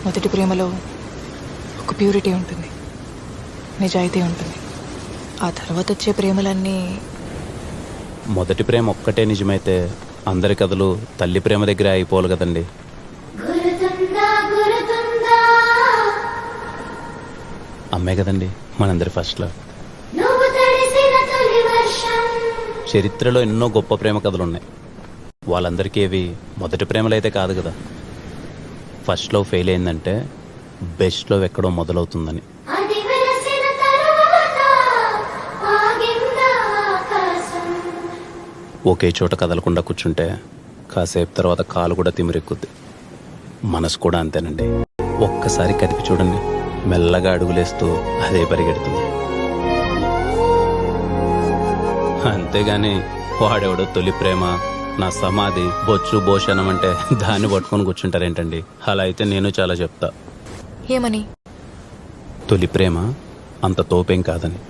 మొదటి ప్రేమలో ఒక ప్యూరిటీ ఉంటుంది, నిజాయితీ ఉంటుంది. ఆ తర్వాత వచ్చే ప్రేమలన్నీ మొదటి ప్రేమ ఒక్కటే నిజమైతే అందరి కథలు తల్లి ప్రేమ దగ్గర అయిపోవాలి కదండి. అమ్మే కదండి మనందరి ఫస్ట్ లవ్. చరిత్రలో ఎన్నో గొప్ప ప్రేమ కథలు ఉన్నాయి. వాళ్ళందరికీ ఏవి మొదటి ప్రేమలు అయితే కాదు కదా. ఫస్ట్ లవ్ ఫెయిల్ అయిందంటే బెస్ట్ లవ్ ఎక్కడో మొదలవుతుందని. ఒకే చోట కదలకుండా కూర్చుంటే కాసేపు తర్వాత కాలు కూడా తిమిరెక్కుద్ది. మనసు కూడా అంతేనండి. ఒక్కసారి కదిపి చూడండి, మెల్లగా అడుగులేస్తూ అదే పరిగెడుతుంది. అంతేగాని వాడెవడో తొలి ప్రేమ, నా సమాధి, బొచ్చు భోషణం అంటే దాన్ని పట్టుకొని కూర్చుంటారేంటండి? అలా అయితే నేను చాలా చెప్తా. ఏమని? తొలి ప్రేమ అంత తోపేం కాదని.